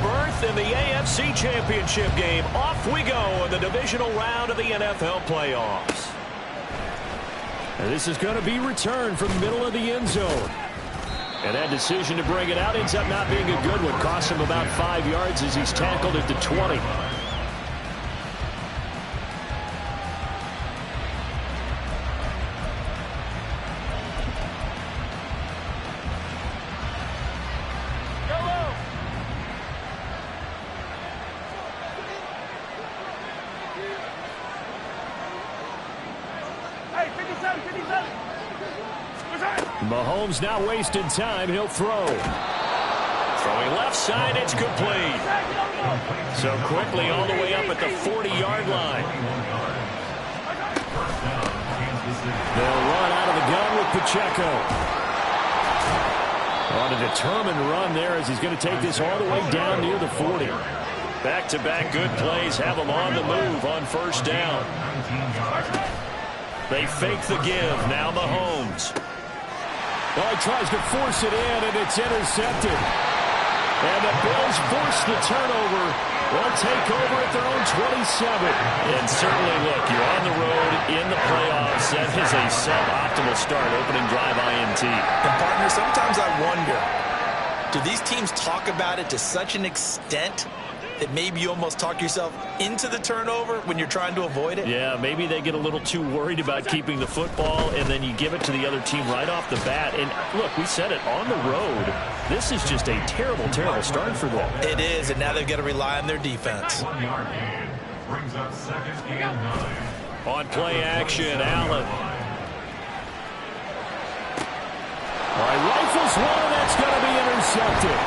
berth in the AFC Championship game. Off we go in the divisional round of the NFL playoffs. And this is going to be returned from the middle of the end zone. And that decision to bring it out ends up not being a good one. Costs him about 5 yards as he's tackled at the 20. Mahomes not wasting time. He'll throw. Throwing left side. It's complete. So quickly all the way up at the 40-yard line. They'll run out of the gun with Pacheco. On a determined run there as he's going to take this all the way down near the 40. Back-to-back good plays have him on the move on first down. They fake the give. Now Mahomes. Oh, he tries to force it in, and it's intercepted. And the Bills force the turnover. They'll take over at their own 27. And certainly, look, you're on the road in the playoffs. That is a suboptimal start, opening drive INT. And, partner, sometimes I wonder, do these teams talk about it to such an extent that maybe you almost talk yourself into the turnover when you're trying to avoid it? Yeah, maybe they get a little too worried about keeping the football, and then you give it to the other team right off the bat. And, look, we said it, on the road, this is just a terrible, terrible start for them. It is, and now they've got to rely on their defense. 1 yard gain brings up 2nd and 9. On play action, Allen. All right, rifles one, that's going to be intercepted.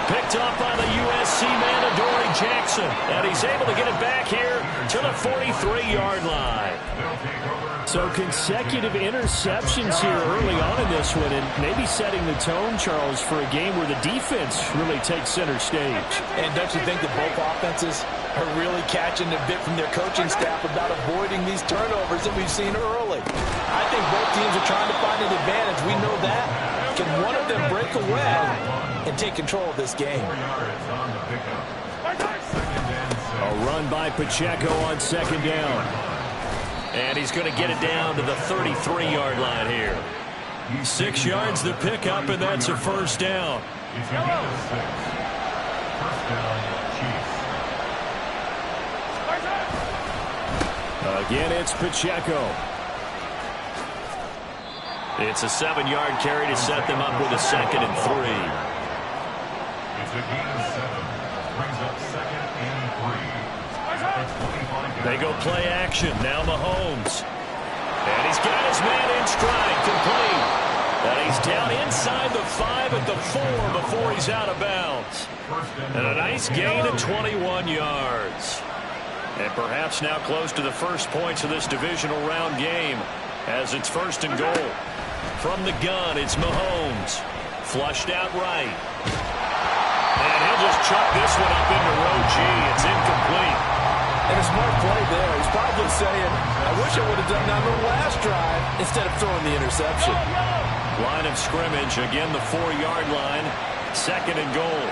Picked up by the USC man, Adoree Jackson. And he's able to get it back here to the 43-yard line. So consecutive interceptions here early on in this one, and maybe setting the tone, Charles, for a game where the defense really takes center stage. And don't you think that both offenses are really catching a bit from their coaching staff about avoiding these turnovers that we've seen early? I think both teams are trying to find an advantage. We know that. Can one of them break away and take control of this game? A run by Pacheco on second down. And he's going to get it down to the 33-yard line here. 6 yards the pickup, and that's a first down. Again, it's Pacheco. It's a 7-yard carry to set them up with a 2nd and 3. It's a gain of 7. Brings up 2nd and 3. They go play action. Now Mahomes. And he's got his man in stride. Complete. And he's down inside the 5 at the 4 before he's out of bounds. And a nice gain of 21 yards. And perhaps now close to the first points of this divisional round game as it's 1st and goal. From the gun, it's Mahomes. Flushed out right. And he'll just chuck this one up into row G. It's incomplete. And a smart play there. He's probably saying, I wish I would have done that on the last drive instead of throwing the interception. Line of scrimmage, again the 4-yard line. 2nd and goal.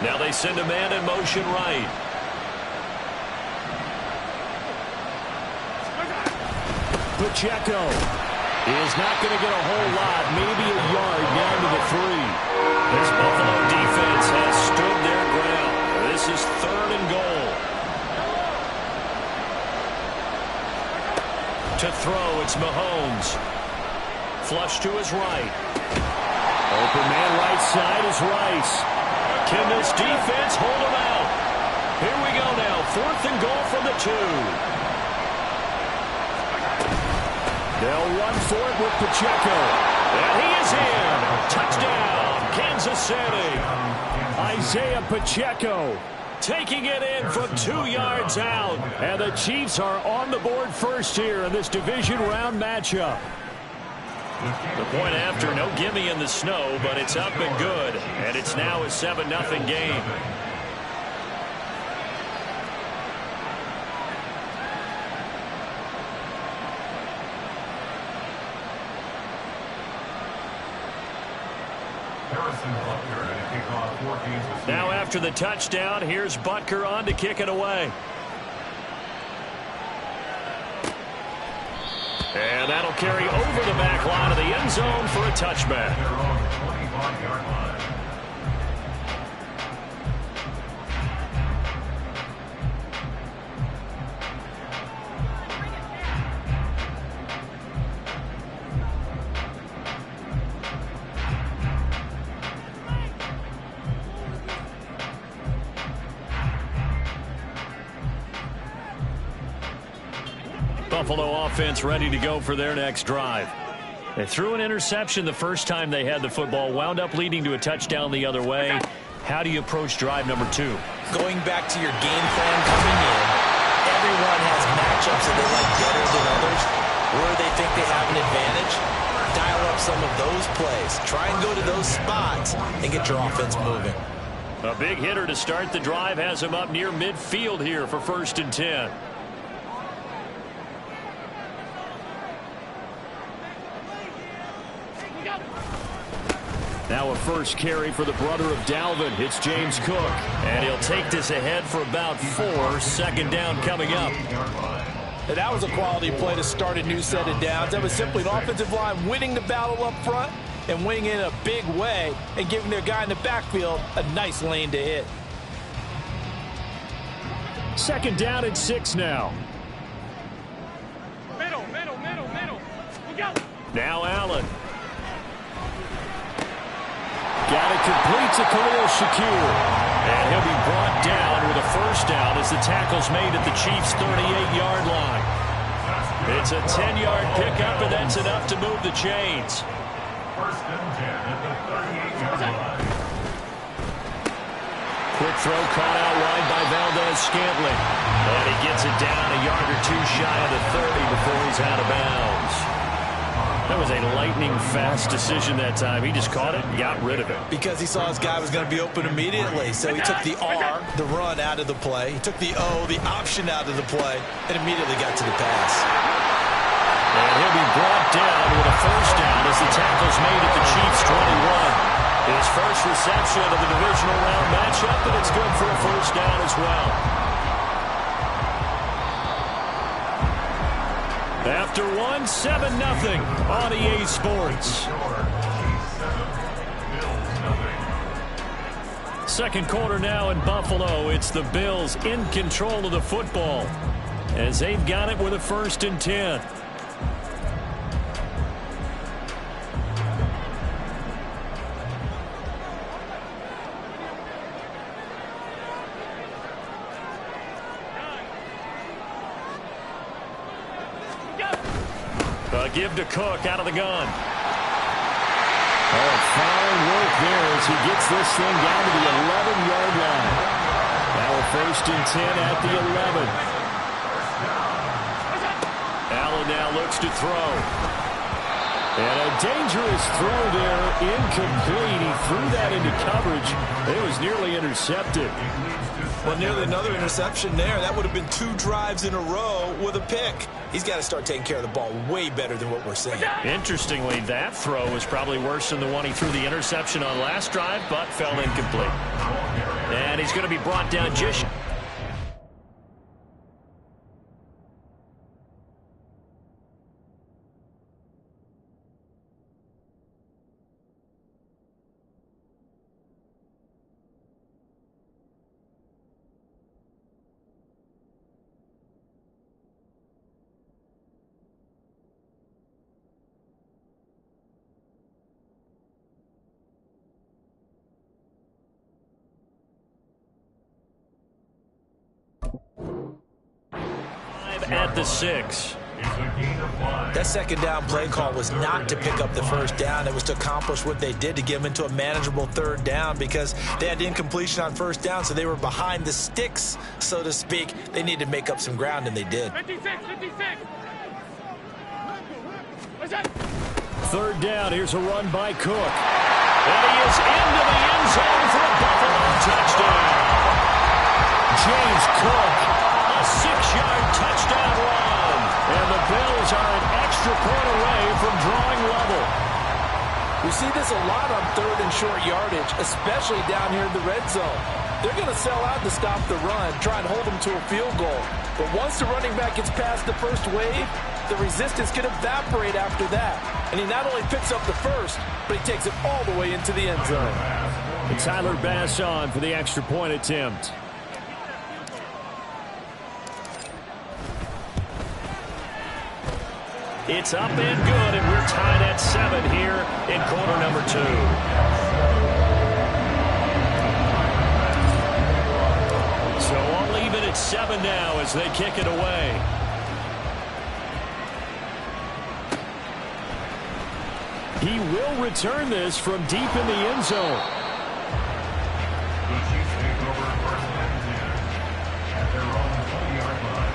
Now they send a man in motion right. Pacheco is not going to get a whole lot, maybe a yard down to the 3. This Buffalo defense has stood their ground. This is 3rd and goal. To throw, it's Mahomes. Flush to his right. Open man right side is Rice. Can this defense hold him out? Here we go now, 4th and goal from the 2. They'll run for it with Pacheco. And he is in. Touchdown, Kansas City. Isaiah Pacheco taking it in from 2 yards out. And the Chiefs are on the board first here in this division round matchup. The point after, no gimme in the snow, but it's up and good. And it's now a 7-0 game. Now after the touchdown, here's Butker on to kick it away. And that'll carry over the back line of the end zone for a touchback. Buffalo offense ready to go for their next drive. They threw an interception the first time they had the football, wound up leading to a touchdown the other way. How do you approach drive number 2? Going back to your game plan coming in, everyone has matchups that they like better than others. Where they think they have an advantage, dial up some of those plays. Try and go to those spots and get your offense moving. A big hitter to start the drive has him up near midfield here for 1st and 10. Now a first carry for the brother of Dalvin. It's James Cook. And he'll take this ahead for about 4. 2nd down coming up. And that was a quality play to start a new set of downs. That was simply an offensive line winning the battle up front and winning it in a big way and giving their guy in the backfield a nice lane to hit. 2nd down and 6 now. Middle. We go. Now Allen. Got it complete to Khalil Shakir. And he'll be brought down with a 1st down as the tackle's made at the Chiefs' 38-yard line. It's a 10-yard pickup, and that's enough to move the chains. 1st and 10 at the 38-yard line. Quick throw caught out wide by Valdez-Scantling. And he gets it down a yard or 2 shy of the 30 before he's out of bounds. That was a lightning-fast decision that time. He just caught it and got rid of it. Because he saw his guy was going to be open immediately. So he took the R, the run, out of the play. He took the O, the option, out of the play, and immediately got to the pass. And he'll be brought down with a 1st down as the tackle's made at the Chiefs' 21. His first reception of the divisional round matchup, and it's good for a 1st down as well. After 1, 7-0 on EA Sports. 2nd quarter now in Buffalo. It's the Bills in control of the football as they've got it with a 1st and 10. Give to Cook out of the gun. Oh, fine work there as he gets this thing down to the 11-yard line. Now a 1st and 10 at the 11. Allen now looks to throw. And a dangerous throw there, incomplete. He threw that into coverage. It was nearly intercepted. Well, nearly another interception there. That would have been 2 drives in a row with a pick. He's got to start taking care of the ball way better than what we're seeing. Interestingly, that throw was probably worse than the one he threw the interception on last drive, but fell incomplete. And he's going to be brought down just... at the 6. That 2nd down play call was not to pick up the 1st down. It was to accomplish what they did, to get them into a manageable 3rd down, because they had incompletion on 1st down, so they were behind the sticks, so to speak. They needed to make up some ground, and they did. 56. 3rd down. Here's a run by Cook. And he is into the end zone for a Buffalo touchdown. James Cook, a 6-yard touchdown run. And the Bills are an extra point away from drawing level. We see this a lot on third and short yardage, especially down here in the red zone. They're going to sell out to stop the run, try and hold them to a field goal. But once the running back gets past the first wave, the resistance can evaporate after that. And he not only picks up the first, but he takes it all the way into the end zone. And Tyler Bass on for the extra point attempt. It's up and good, and we're tied at 7 here in quarter number 2. So all even at 7 now as they kick it away. He will return this from deep in the end zone. The Chiefs take over first and 10 at their own 20-yard line.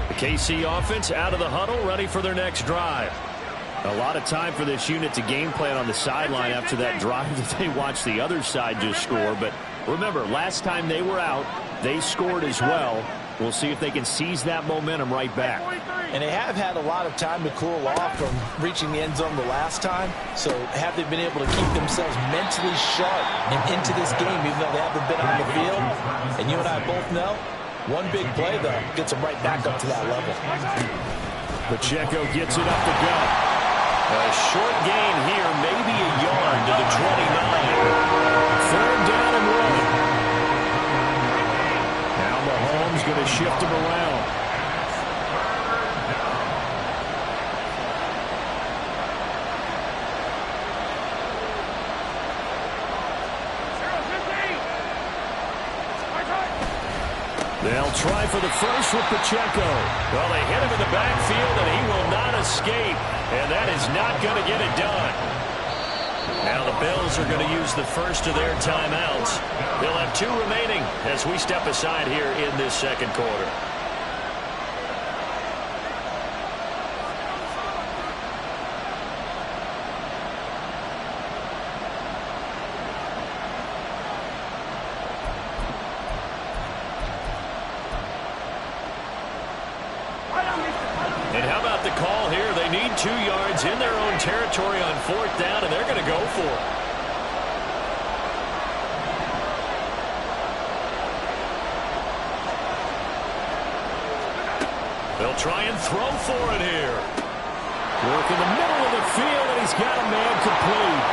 The KC offense out of the huddle, ready for their next drive. A lot of time for this unit to game plan on the sideline after that drive that they watched the other side just score. But remember, last time they were out, they scored as well. We'll see if they can seize that momentum right back. And they have had a lot of time to cool off from reaching the end zone the last time. So have they been able to keep themselves mentally sharp and into this game, even though they haven't been on the field? And you and I both know, one big play, though, gets them right back up to that level. Pacheco gets it up the gut. A short gain here, maybe a yard to the 29. Third down and one. Now Mahomes going to shift him around. They'll try for the first with Pacheco. Well, they hit him in the backfield, and he will not escape. And that is not going to get it done. Now the Bills are going to use the first of their timeouts. They'll have 2 remaining as we step aside here in this second quarter. And how about the call here? They need 2 yards in their own territory on 4th down, and they're going to go for it. They'll try and throw for it here. Work in the middle of the field, and he's got a man complete.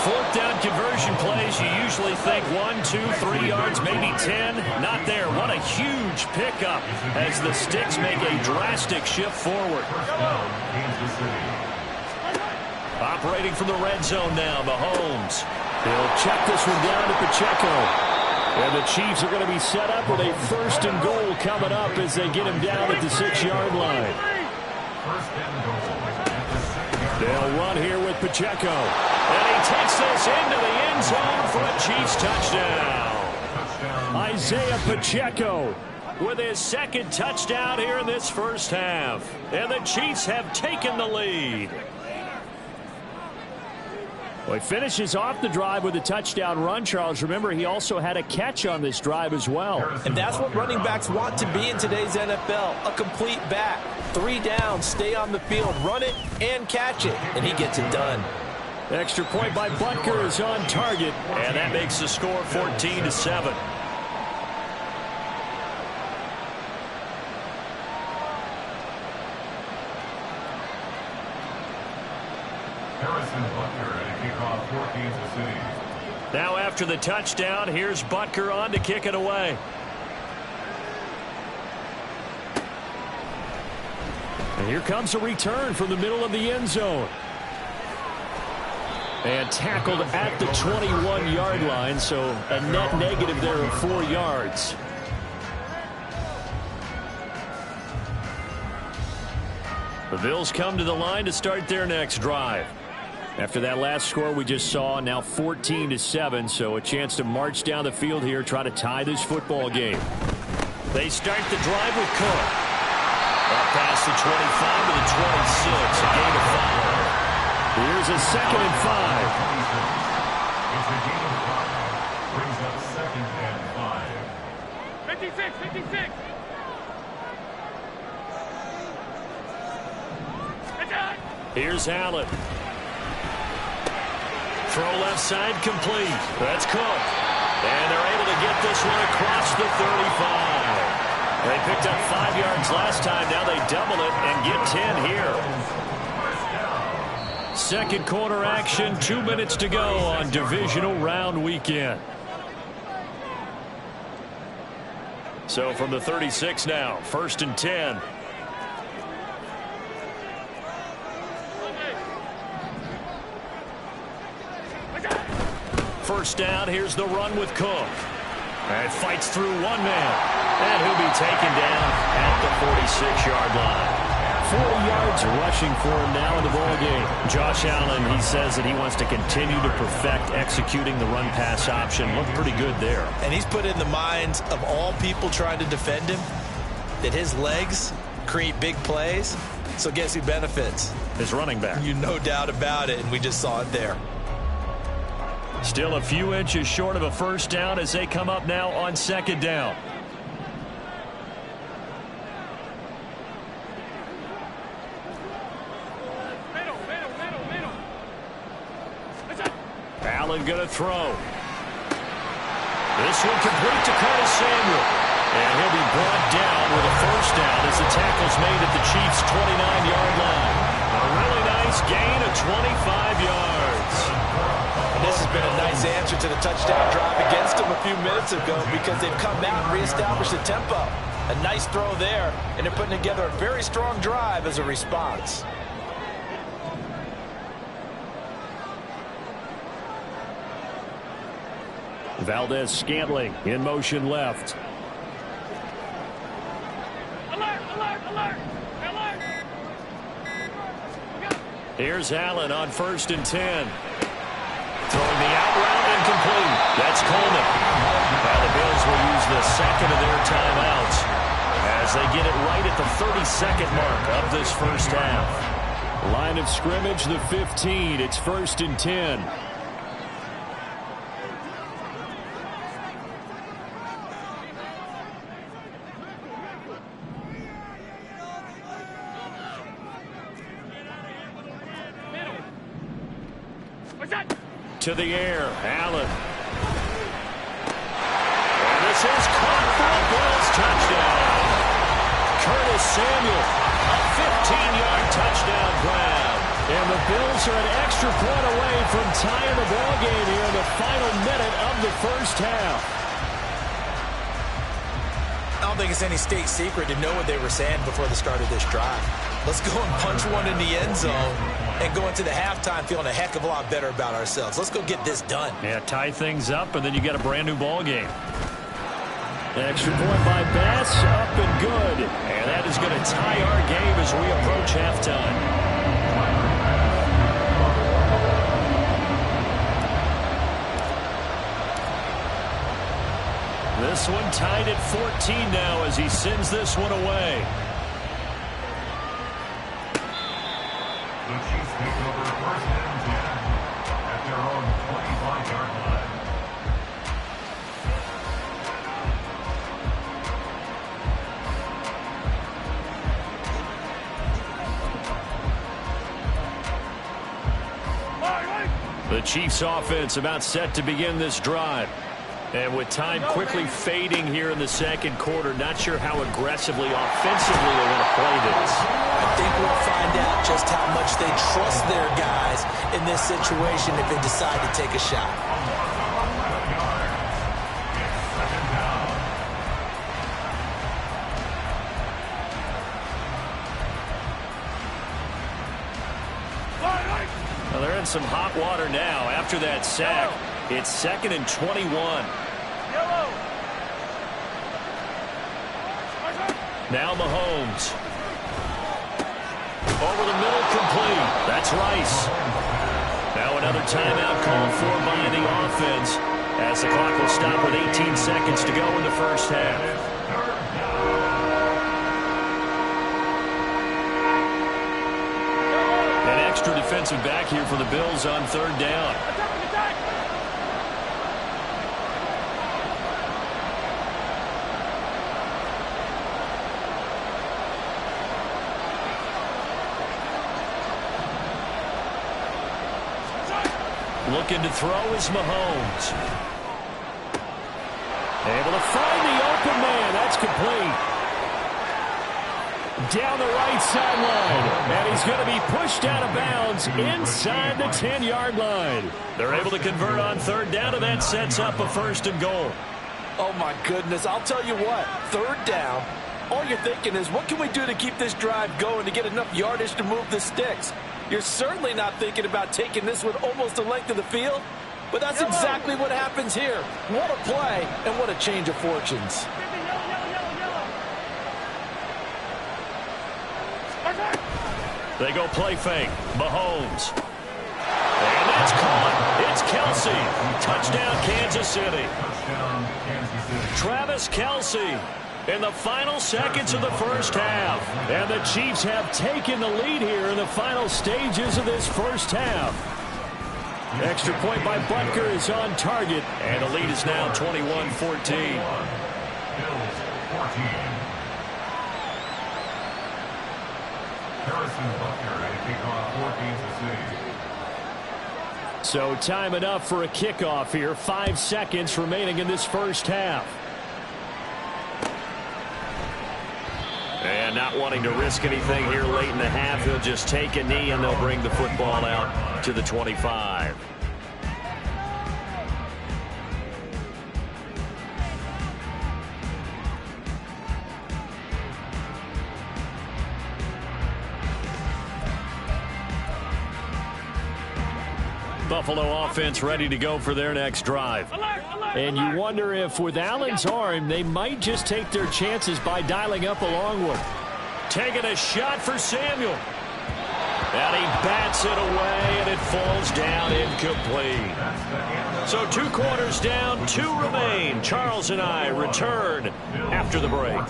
4th down conversion plays, you usually think 1, 2, 3 yards, maybe 10. Not there. What a huge pickup as the Sticks make a drastic shift forward. Operating from the red zone now, Mahomes. He'll check this one down to Pacheco. And the Chiefs are going to be set up with a 1st and goal coming up as they get him down at the 6-yard line. They'll run here with Pacheco. And he takes this into the end zone for a Chiefs touchdown. Isaiah Pacheco with his 2nd touchdown here in this first half. And the Chiefs have taken the lead. Well, he finishes off the drive with a touchdown run, Charles. Remember, he also had a catch on this drive as well. And that's what running backs want to be in today's NFL, a complete back. 3 downs, stay on the field, run it, and catch it. And he gets it done. Extra point by Butker is on target, and that makes the score 14-7. Harrison Butker at a kickoff for Kansas City. Now after the touchdown, here's Butker on to kick it away. And here comes a return from the middle of the end zone. And tackled at the 21-yard line, so a net negative there of 4 yards. The Bills come to the line to start their next drive. After that last score we just saw, now 14-7, so a chance to march down the field here, try to tie this football game. They start the drive with Cook. Up past the 25 to the 26, a gain of 5. Here's a 2nd and 5. It's a gain of 5. Brings up 2nd and 5. 56, 56. Here's Allen. Throw left side complete. That's Cook. And they're able to get this one across the 35. They picked up 5 yards last time. Now they double it and get 10 here. Second quarter action. 2 minutes to go on divisional round weekend. So from the 36 now, 1st and 10. First down, here's the run with Cook. And fights through one man. And he'll be taken down at the 46-yard line. 40 yards rushing for him now in the ball game. Josh Allen, he says that he wants to continue to perfect executing the run-pass option. Looked pretty good there. And he's put in the minds of all people trying to defend him that his legs create big plays. So guess who benefits? His running back. You no doubt about it, and we just saw it there. Still a few inches short of a first down as they come up now on 2nd down. Middle. Allen going to throw. This one complete to Curtis Samuel. And he'll be brought down with a first down as the tackle's made at the Chiefs' 29-yard line. A really nice gain of 25 yards. And this has been a nice answer to the touchdown drive against them a few minutes ago because they've come out and reestablished the tempo. A nice throw there, and they're putting together a very strong drive as a response. Valdez-Scantling in motion left. Alert. Here's Allen on 1st and 10. Throwing the out route incomplete. That's Coleman. Now the Bills will use the second of their timeouts as they get it right at the 32nd mark of this first half. Line of scrimmage, the 15. It's 1st and 10. To the air, Allen. And this is caught for a Bills touchdown. Curtis Samuel, a 15-yard touchdown grab. And the Bills are an extra point away from tying the ball game here in the final minute of the first half. I don't think it's any state secret to know what they were saying before the start of this drive. Let's go and punch one in the end zone and go into the halftime feeling a heck of a lot better about ourselves. Let's go get this done. Yeah, tie things up, and then you get a brand-new ball game. Extra point by Bass, up and good. And that is going to tie our game as we approach halftime. This one tied at 14 now as he sends this one away. The Chiefs take over 1st and 10 at their own 25-yard line. The Chiefs offense about set to begin this drive. And with time quickly fading here in the second quarter, not sure how aggressively, offensively they want to play this. I think we'll find out just how much they trust their guys in this situation if they decide to take a shot. Well, they're in some hot water now after that sack. It's 2nd and 21. Now Mahomes. Over the middle, complete. That's Rice. Now another timeout called for by the offense as the clock will stop with 18 seconds to go in the first half. An extra defensive back here for the Bills on 3rd down. Looking to throw is Mahomes. Able to find the open man. That's complete. Down the right sideline. And he's going to be pushed out of bounds inside the 10-yard line. They're able to convert on third down, and that sets up a 1st and goal. Oh, my goodness. I'll tell you what. Third down, all you're thinking is, what can we do to keep this drive going to get enough yardage to move the sticks? You're certainly not thinking about taking this one almost the length of the field, but that's exactly what happens here. What a play, and what a change of fortunes. They go play fake. Mahomes. And that's caught. It's Kelsey. Touchdown, Kansas City. Travis Kelsey in the final seconds of the first half. And the Chiefs have taken the lead here in the final stages of this first half. Extra point by Butker is on target. And the lead is now 21-14. So time enough for a kickoff here. 5 seconds remaining in this first half. And not wanting to risk anything here late in the half, he'll just take a knee and they'll bring the football out to the 25. Buffalo offense ready to go for their next drive. And you wonder if with Allen's arm, they might just take their chances by dialing up a long one. Taking a shot for Samuel. And he bats it away, and it falls down incomplete. So 2 quarters down, 2 remain. Charles and I return after the break.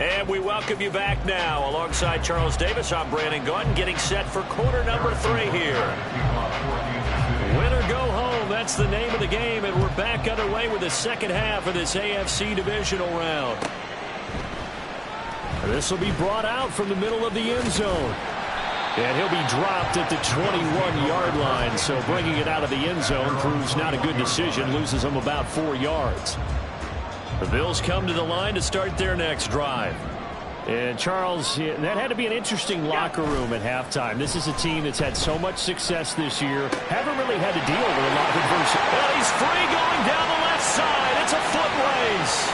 And we welcome you back now. Alongside Charles Davis, I'm Brandon Gaudin, getting set for quarter number 3 here. Win or go home, that's the name of the game, and we're back underway with the second half of this AFC divisional round. This will be brought out from the middle of the end zone. And he'll be dropped at the 21-yard line, so bringing it out of the end zone proves not a good decision, loses him about 4 yards. The Bills come to the line to start their next drive. And, Charles, that had to be an interesting locker room at halftime. This is a team that's had so much success this year. Haven't really had to deal with a lot of adversity. Well, he's free going down the left side. It's a foot race.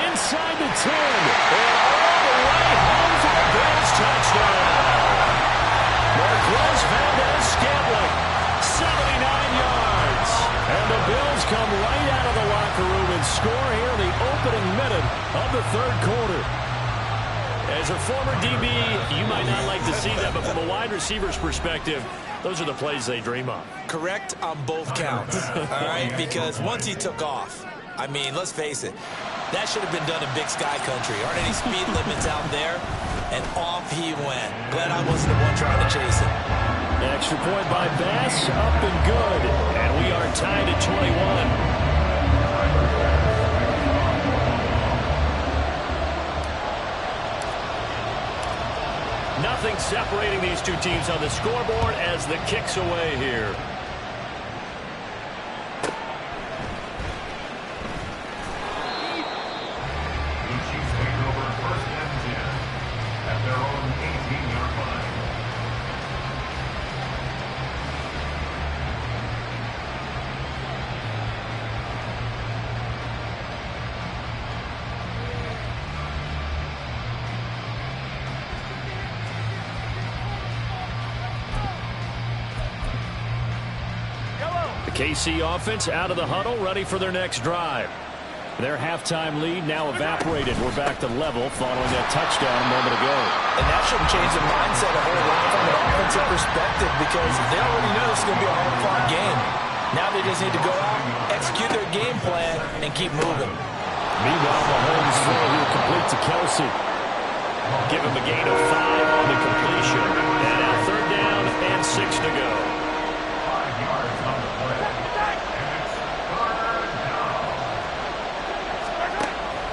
Inside the 10. And all the way home for the Bills touchdown. Marquez Valdez-Scantling, 79 yards. And the Bills come right out of the locker room and score here in the opening minute of the third quarter. As a former DB, you might not like to see that, but from a wide receiver's perspective, those are the plays they dream of. Correct on both counts, all right? Because once he took off, I mean, let's face it, that should have been done in Big Sky Country. Aren't any speed limits out there? And off he went. Glad I wasn't the one trying to chase it. Extra point by Bass, up and good. And we are tied at 21. Nothing separating these two teams on the scoreboard as the kick's away here. The Chiefs take over 1st and 10 at their own 18-yard line. KC offense out of the huddle, ready for their next drive. Their halftime lead now evaporated. We're back to level following that touchdown a moment ago. And that shouldn't change the mindset a whole lot from an offensive perspective because they already know this is going to be a hard-fought game. Now they just need to go out, execute their game plan, and keep moving. Meanwhile, Mahomes throw here complete to Kelsey. Give him a gain of 5 on the completion. And now 3rd down and 6 to go. 5 yards on the play.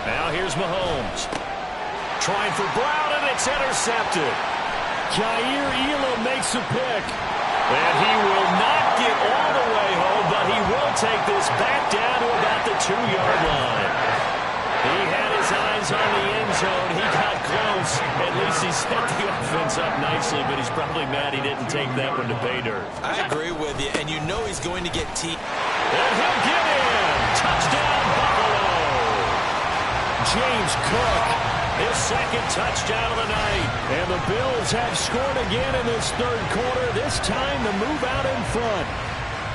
Now here's Mahomes. Trying for Brown, and it's intercepted. Jair Elam makes a pick. And he will not get all the way home, but he will take this back down to about the 2-yard line. He had his eyes on the end zone. He got close. At least he set the offense up nicely, but he's probably mad he didn't take that one to pay dirt. I agree with you, and you know he's going to get teed. And he'll get in. Touchdown, Buffalo. James Cook, his 2nd touchdown of the night. And the Bills have scored again in this 3rd quarter, this time to move out in front.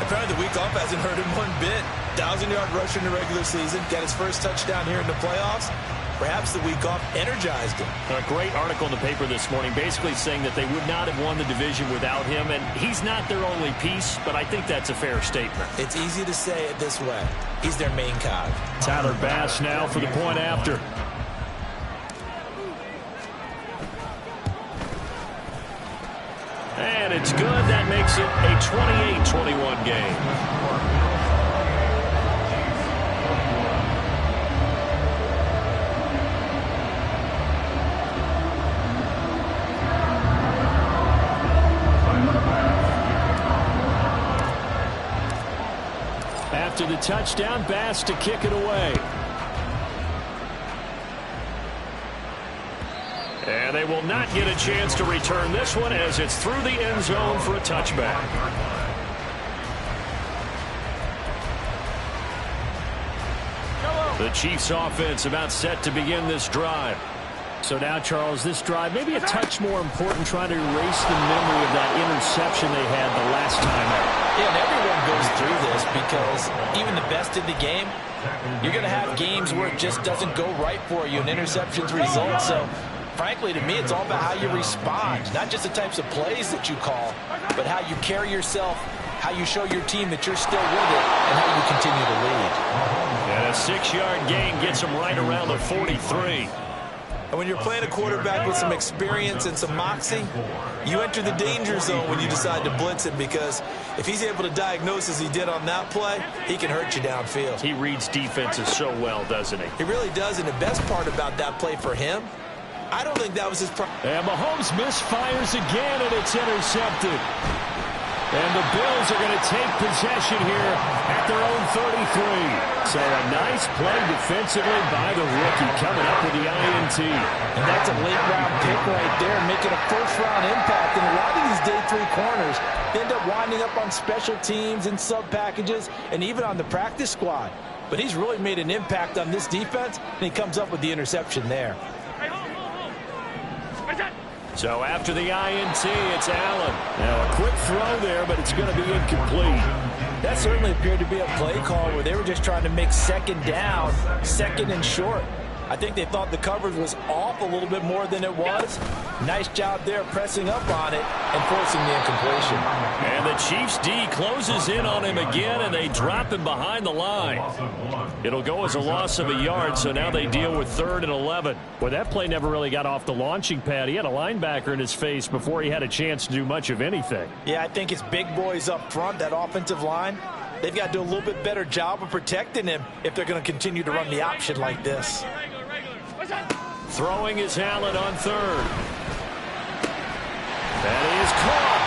Apparently the week off hasn't hurt him one bit. 1,000-yard rusher in the regular season, got his first touchdown here in the playoffs. Perhaps the week off energized him. A great article in the paper this morning basically saying that they would not have won the division without him, and he's not their only piece, but I think that's a fair statement. It's easy to say it this way. He's their main cog. Tyler Bass now for the point after. And it's good. That makes it a 28-21 game. After the touchdown, Bass to kick it away. And they will not get a chance to return this one as it's through the end zone for a touchback. The Chiefs offense about set to begin this drive. So now, Charles, this drive maybe a touch more important, trying to erase the memory of that interception they had the last time out. Yeah, and everyone goes through this because even the best in the game, you're going to have games where it just doesn't go right for you and interceptions result. So, frankly, to me, it's all about how you respond, not just the types of plays that you call, but how you carry yourself, how you show your team that you're still with it, and how you continue to lead. And a 6-yard gain gets them right around the 43. And when you're playing a quarterback with some experience and some moxie, you enter the danger zone when you decide to blitz him, because if he's able to diagnose as he did on that play, he can hurt you downfield. He reads defenses so well, doesn't he? He really does, and the best part about that play for him, I don't think that was his problem. And Mahomes misfires again, and it's intercepted. And the Bills are going to take possession here at their own 33. So a nice play defensively by the rookie coming up with the INT. And that's a late-round pick right there, making a first-round impact. And a lot of these day 3 corners end up winding up on special teams and sub-packages and even on the practice squad. But he's really made an impact on this defense, and he comes up with the interception there. So after the INT, it's Allen. Now a quick throw there, but it's going to be incomplete. That certainly appeared to be a play call where they were just trying to make 2nd down, 2nd and short. I think they thought the coverage was off a little bit more than it was. Nice job there pressing up on it and forcing the incompletion. And the Chiefs D closes in on him again, and they drop him behind the line. It'll go as a loss of a yard, so now they deal with 3rd and 11. Well, that play never really got off the launching pad. He had a linebacker in his face before he had a chance to do much of anything. Yeah, I think it's big boys up front, that offensive line. They've got to do a little bit better job of protecting him if they're going to continue to run the option like this. Throwing is Allen on 3rd. That is caught.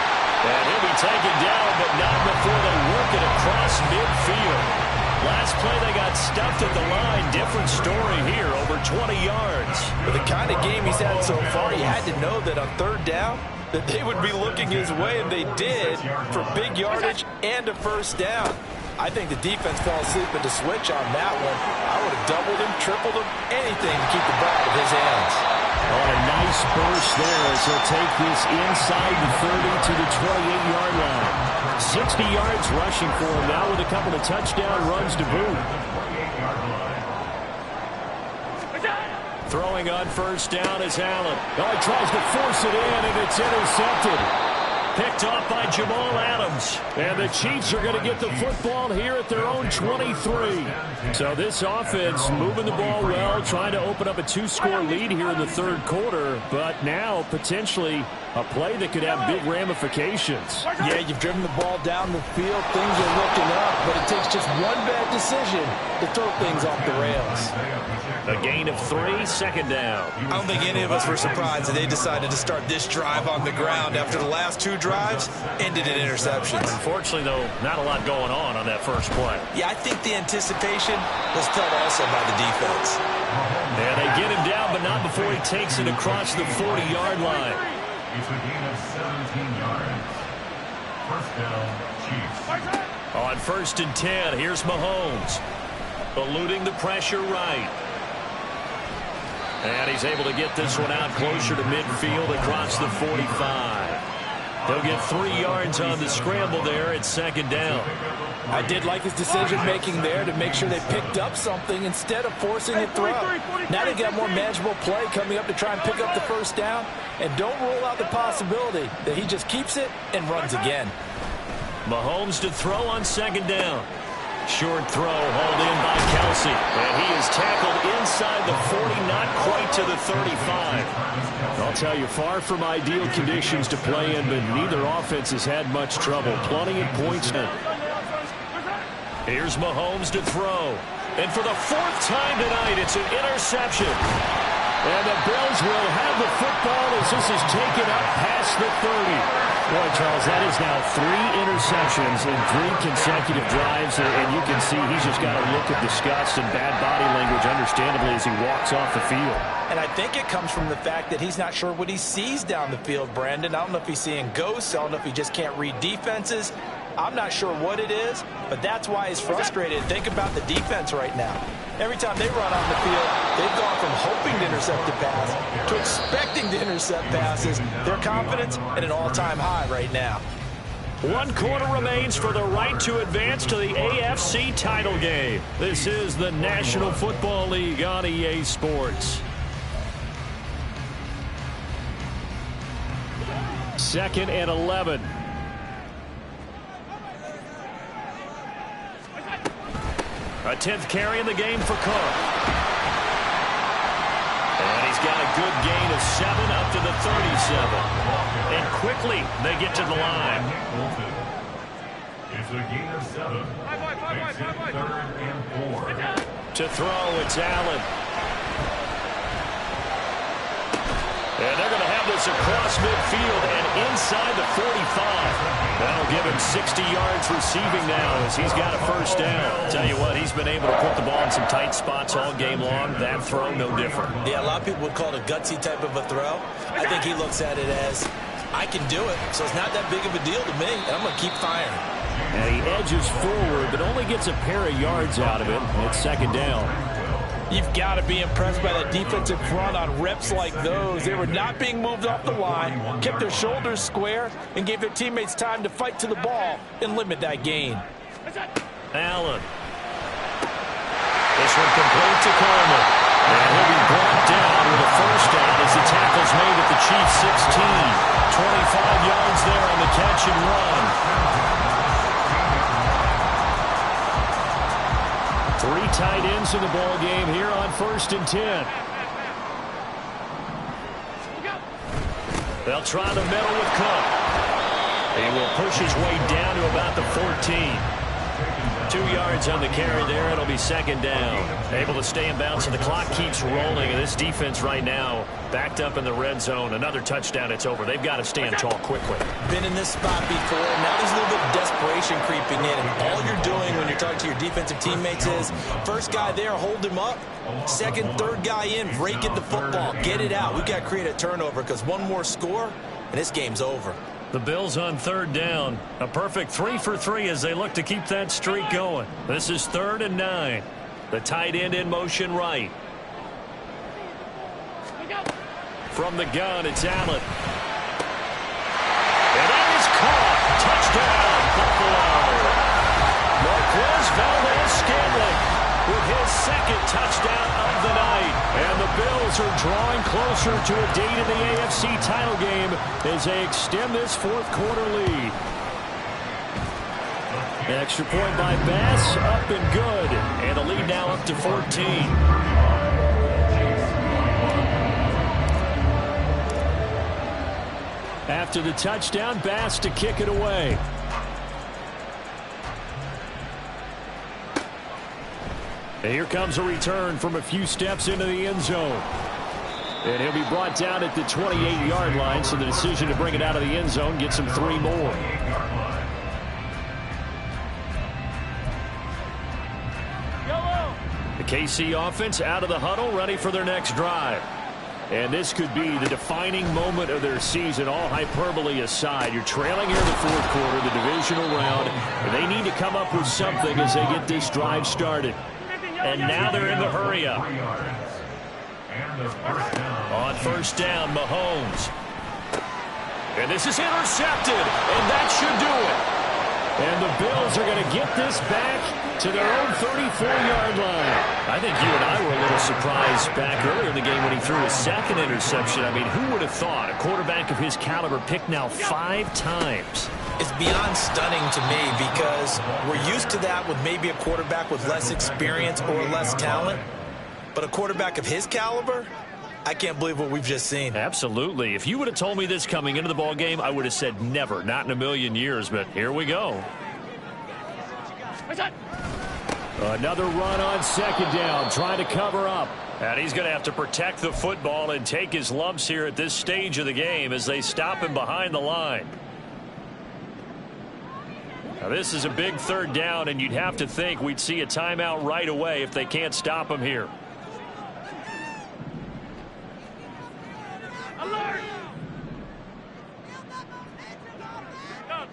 And he'll be taken down, but not before they work it across midfield. Last play they got stuffed at the line. Different story here, over 20 yards. With the kind of game he's had so far, you had to know that on 3rd down, that they would be looking his way, and they did, for big yardage and a 1st down. I think the defense fell asleep at the switch on that one. I would have doubled him, tripled him, anything to keep the ball out of his hands. On a nice burst there as he'll take this inside the 30 to the 28-yard line. 60 yards rushing for him now with a couple of touchdown runs to boot. Throwing on first down is Allen. Oh, he tries to force it in, and it's intercepted. Picked off by Jamal Adams. And the Chiefs are going to get the football here at their own 23. So this offense moving the ball well, trying to open up a 2-score lead here in the third quarter. But now potentially a play that could have big ramifications. Yeah, you've driven the ball down the field. Things are looking up, but it takes just one bad decision to throw things off the rails. A gain of 3, second down. I don't think any of us were surprised that they decided to start this drive on the ground after the last 2 drives ended in interceptions. Unfortunately, though, not a lot going on that first play. Yeah, I think the anticipation was felt also by the defense. And they get him down, but not before he takes it across the 40-yard line. It's a gain of 17 yards. First down, Chiefs. On first and 10, here's Mahomes. Eluding the pressure right. And he's able to get this one out closer to midfield across the 45. He'll get 3 yards on the scramble there at second down. I did like his decision-making there to make sure they picked up something instead of forcing a throw. Now they got more manageable play coming up to try and pick up the first down. And don't rule out the possibility that he just keeps it and runs again. Mahomes to throw on second down. Short throw hauled in by Kelsey. And he is tackled inside the 40, not quite to the 35. I'll tell you, far from ideal conditions to play in, but neither offense has had much trouble. Plenty of points now. Here's Mahomes to throw. And for the 4th time tonight, it's an interception. And the Bills will have the football as this is taken up past the 30. Boy, Charles, that is now 3 interceptions in 3 consecutive drives, and you can see he's just got a look of disgust and bad body language, understandably, as he walks off the field. And I think it comes from the fact that he's not sure what he sees down the field, Brandon. I don't know if he's seeing ghosts. I don't know if he just can't read defenses. I'm not sure what it is, but that's why he's frustrated. Think about the defense right now. Every time they run on the field, they've gone from hoping to intercept a pass to expecting to intercept passes. Their confidence at an all-time high right now. 1 quarter remains for the right to advance to the AFC title game. This is the National Football League on EA Sports. 2nd and 11. A 10th carry in the game for Cook. And he's got a good gain of 7 up to the 37. And quickly they get to the line. It's a gain of 7. Makes it 3rd and 4. To throw, it's Allen. And they're going to have this across midfield and inside the 45. That'll give him 60 yards receiving now as he's got a first down. Tell you what, he's been able to put the ball in some tight spots all game long. That throw, no different. Yeah, a lot of people would call it a gutsy type of a throw. I think he looks at it as, I can do it, so it's not that big of a deal to me, and I'm going to keep firing. And he edges forward, but only gets a pair of yards out of it. It's second down. You've got to be impressed by that defensive front on reps like those. They were not being moved off the line, kept their shoulders square, and gave their teammates time to fight to the ball and limit that gain. Allen. This one complete to Coleman. And he'll be brought down with a first down as the tackle's made at the Chiefs' 16. 25 yards there on the catch and run. 3 tight ends in the ball game here on 1st and 10. They'll try the middle with Cook. He will push his way down to about the 14. 2 yards on the carry there. It'll be second down. Able to stay in bounds, and the clock keeps rolling. And this defense right now backed up in the red zone. Another touchdown, it's over. They've got to stand tall quickly. Been in this spot before. Now there's a little bit of desperation creeping in. And all you're doing when you're talking to your defensive teammates is, first guy there, hold him up. Second, third guy in, rake at the football. Get it out. We've got to create a turnover because one more score, and this game's over. The Bills on 3rd down. A perfect 3 for 3 as they look to keep that streak going. This is 3rd and 9. The tight end in motion right. From the gun, it's Allen. And that is caught. Touchdown, Buffalo. Marquez Valdez-Scantling with his 2nd touchdown of the night. And the Bills Bills are drawing closer to a date in the AFC title game as they extend this fourth-quarter lead. Extra point by Bass, up and good. And the lead now up to 14. After the touchdown, Bass to kick it away. And here comes a return from a few steps into the end zone. And he'll be brought down at the 28-yard line, so the decision to bring it out of the end zone gets him 3 more. The KC offense out of the huddle, ready for their next drive. And this could be the defining moment of their season, all hyperbole aside. You're trailing here in the fourth quarter, the divisional round, and they need to come up with something as they get this drive started. And now they're in the hurry-up. On first down, Mahomes. And this is intercepted, and that should do it. And the Bills are going to get this back to their own 34-yard line. I think you and I were a little surprised back earlier in the game when he threw his second interception. I mean, who would have thought a quarterback of his caliber picked now 5 times? It's beyond stunning to me because we're used to that with maybe a quarterback with less experience or less talent. But a quarterback of his caliber, I can't believe what we've just seen. Absolutely. If you would have told me this coming into the ball game, I would have said never, not in a million years. But here we go. Another run on second down, trying to cover up. And he's going to have to protect the football and take his lumps here at this stage of the game as they stop him behind the line. Now this is a big third down, and you'd have to think we'd see a timeout right away if they can't stop him here. Alert! Stop.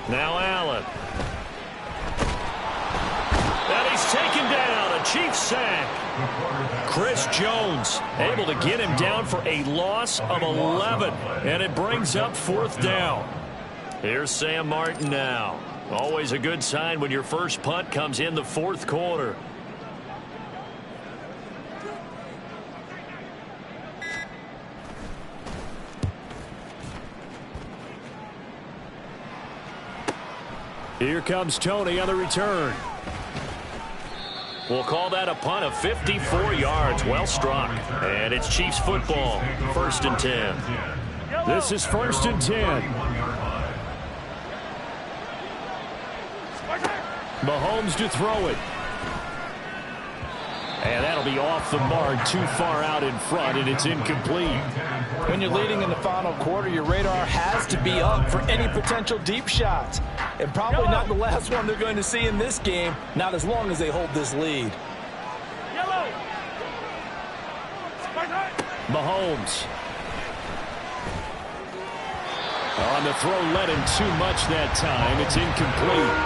Now Allen. And he's taken down, a Chiefs sack. Chris Jones able to get him down for a loss of 11. And it brings up fourth down. Here's Sam Martin now. Always a good sign when your first punt comes in the fourth quarter. Here comes Tony on the return. We'll call that a punt of 54 yards. Well struck. And it's Chiefs football. 1st and 10. This is 1st and 10. Mahomes to throw it. And that'll be off the mark, too far out in front, and it's incomplete. When you're leading in the final quarter, your radar has to be up for any potential deep shots. And probably not the last one they're going to see in this game, not as long as they hold this lead. Mahomes. On the throw, led him too much that time. It's incomplete.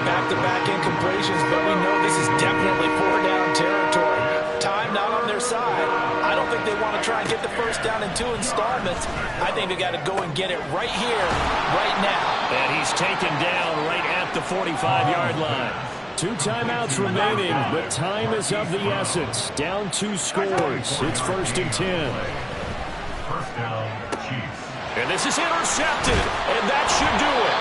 Back-to-back incompletions, but we know this is definitely 4-down territory. Time not on their side. I don't think they want to try and get the first down in 2 installments. I think they got to go and get it right here, right now. And he's taken down right at the 45-yard line. 2 timeouts remaining, but time is of the essence. Down 2 scores. It's 1st and 10. First down, Chiefs. And this is intercepted, and that should do it.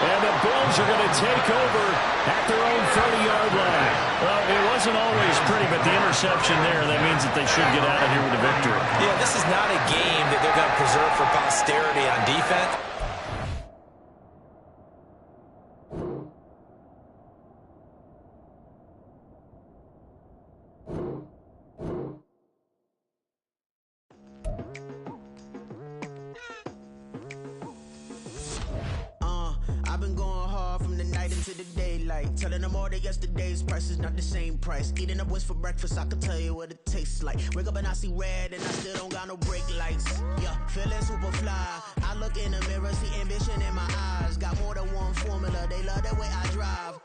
And the Bills are going to take over at their own 30-yard line. Well, it wasn't always pretty, but the interception there, that means that they should get out of here with a victory. Yeah, this is not a game that they're going to preserve for posterity on defense. Telling them all that yesterday's price is not the same price. Eating up what's for breakfast, I can tell you what it tastes like. Wake up and I see red and I still don't got no brake lights. Yeah, feeling super fly. I look in the mirror, see ambition in my